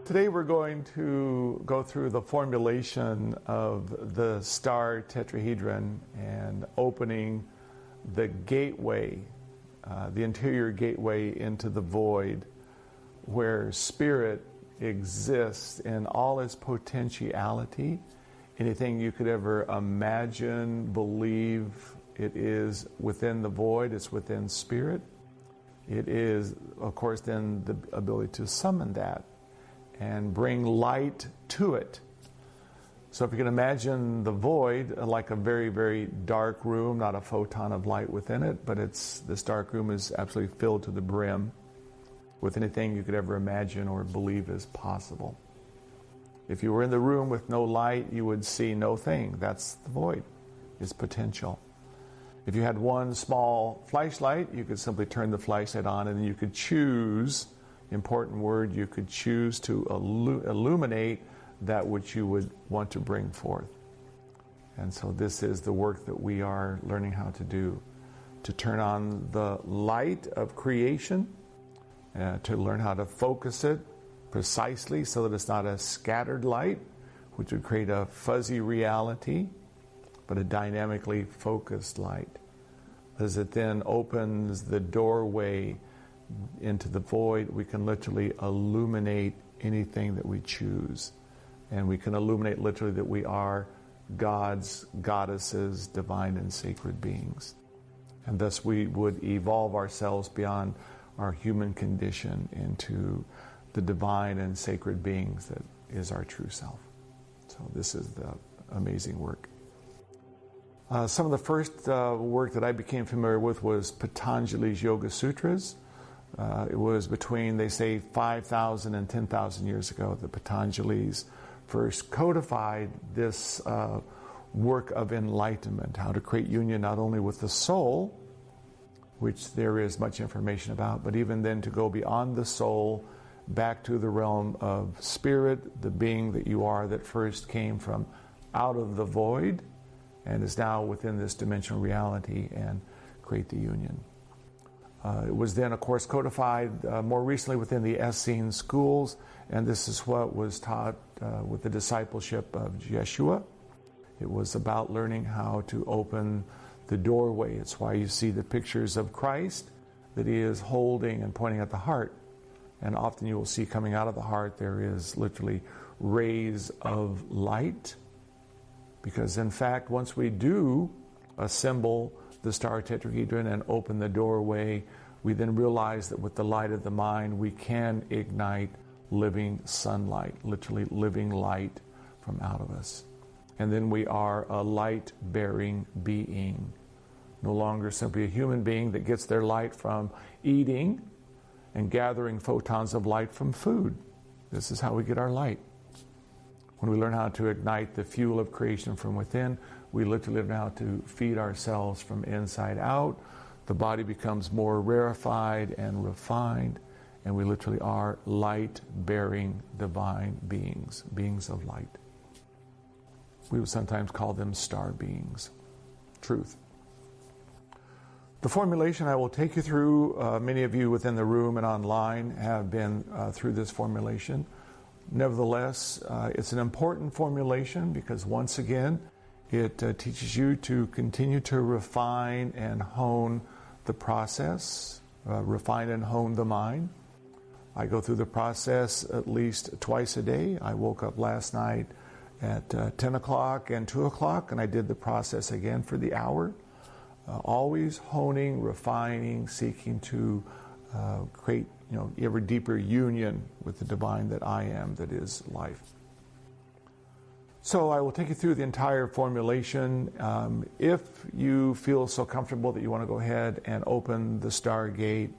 Today we're going to go through the formulation of the star tetrahedron and opening the gateway, the interior gateway into the void, where spirit exists in all its potentiality. Anything you could ever imagine, believe, it is within the void, it's within spirit. It is, of course, then the ability to summon that and bring light to it. So if you can imagine the void like a very, very dark room, not a photon of light within it, but this dark room is absolutely filled to the brim with anything you could ever imagine or believe is possible. If you were in the room with no light, you would see no thing. That's the void, its potential. If you had one small flashlight, you could simply turn the flashlight on and you could choose, important word, you could choose to illuminate that which you would want to bring forth. And so this is the work that we are learning how to do, to turn on the light of creation, to learn how to focus it precisely so that it's not a scattered light, which would create a fuzzy reality, but a dynamically focused light. As it then opens the doorway into the void, we can literally illuminate anything that we choose. And we can illuminate literally that we are gods, goddesses, divine and sacred beings. And thus we would evolve ourselves beyond our human condition into the divine and sacred beings that is our true self. So this is the amazing work. Some of the first work that I became familiar with was Patanjali's Yoga Sutras. It was between, they say, 5,000 and 10,000 years ago that Patanjali's first codified this work of enlightenment, how to create union not only with the soul, which there is much information about, but even then to go beyond the soul back to the realm of spirit, the being that you are that first came from out of the void and is now within this dimensional reality, and create the union. It was then, of course, codified more recently within the Essene schools, and this is what was taught with the discipleship of Yeshua. It was about learning how to open the doorway. It's why you see the pictures of Christ that he is holding and pointing at the heart. And often you will see coming out of the heart there is literally rays of light. Because in fact, once we do assemble the star tetrahedron and open the doorway, we then realize that with the light of the mind, we can ignite living sunlight, literally living light from out of us. And then we are a light-bearing being, no longer simply a human being that gets their light from eating and gathering photons of light from food. This is how we get our light. When we learn how to ignite the fuel of creation from within, we literally learn how to feed ourselves from inside out. The body becomes more rarefied and refined, and we literally are light-bearing divine beings, beings of light. We would sometimes call them star beings. Truth. The formulation I will take you through, many of you within the room and online have been through this formulation. Nevertheless, it's an important formulation because once again, it teaches you to continue to refine and hone the process, refine and hone the mind. I go through the process at least twice a day. I woke up last night at 10 o'clock and 2 o'clock, and I did the process again for the hour. Always honing, refining, seeking to create ever deeper union with the divine that I am, that is life. So I will take you through the entire formulation. If you feel so comfortable that you want to go ahead and open the stargate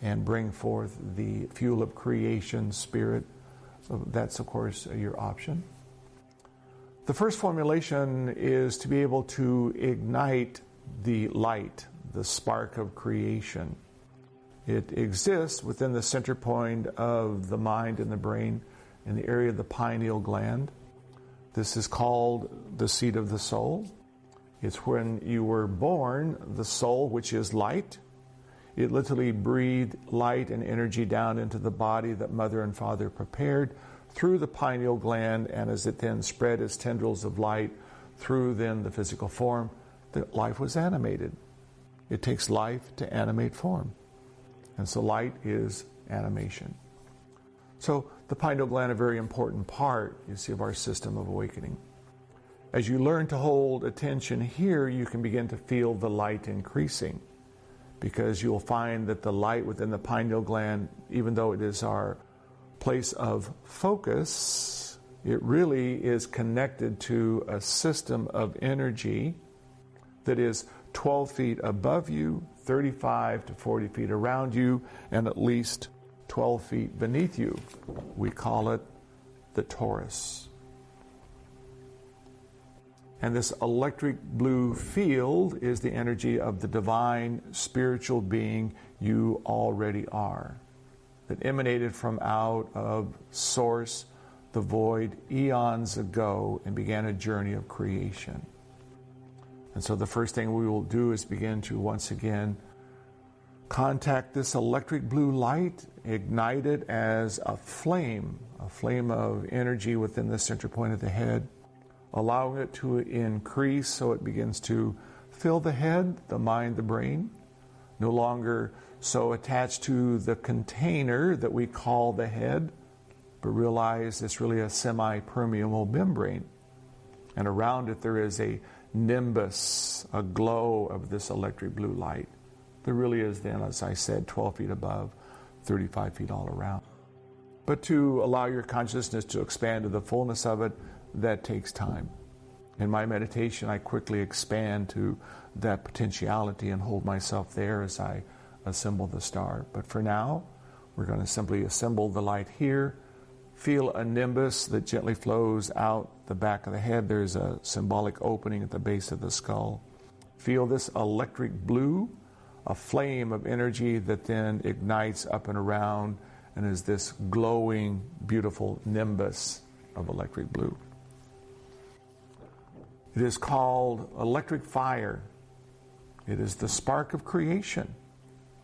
and bring forth the fuel of creation spirit, that's of course your option. The first formulation is to be able to ignite the light, the spark of creation. It exists within the center point of the mind and the brain in the area of the pineal gland. This is called the seat of the soul. It's when you were born, the soul, which is light, it literally breathed light and energy down into the body that mother and father prepared through the pineal gland, and as it then spread as tendrils of light through then the physical form, the life was animated. It takes life to animate form. And so light is animation. So the pineal gland, a very important part, you see, of our system of awakening. As you learn to hold attention here, you can begin to feel the light increasing, because you'll find that the light within the pineal gland, even though it is our place of focus, it really is connected to a system of energy that is 12 feet above you, 35 to 40 feet around you, and at least 12 feet beneath you. We call it the torus. And this electric blue field is the energy of the divine spiritual being you already are, that emanated from out of source, the void, eons ago, and began a journey of creation. And so the first thing we will do is begin to once again contact this electric blue light, ignite it as a flame of energy within the center point of the head, allowing it to increase so it begins to fill the head, the mind, the brain, no longer so attached to the container that we call the head, but realize it's really a semi-permeable membrane. And around it there is a nimbus, a glow of this electric blue light. There really is then, as I said, 12 feet above, 35 feet all around. But to allow your consciousness to expand to the fullness of it, that takes time. In my meditation, I quickly expand to that potentiality and hold myself there as I assemble the star. But for now, we're going to simply assemble the light here, feel a nimbus that gently flows out the back of the head. There's a symbolic opening at the base of the skull. Feel this electric blue, a flame of energy that then ignites up and around and is this glowing, beautiful nimbus of electric blue. It is called electric fire. It is the spark of creation,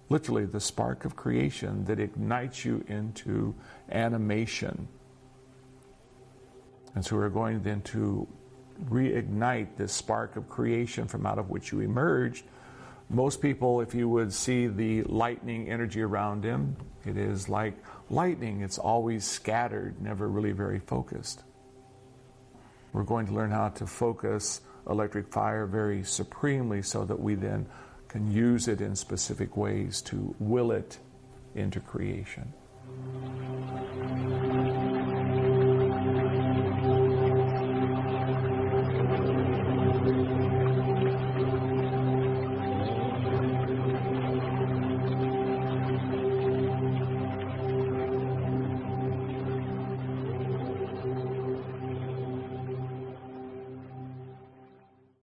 literally the spark of creation that ignites you into animation. And so we're going then to reignite this spark of creation from out of which you emerged. Most people, if you would see the lightning energy around them, it is like lightning. It's always scattered, never really very focused. We're going to learn how to focus electric fire very supremely so that we then can use it in specific ways to will it into creation.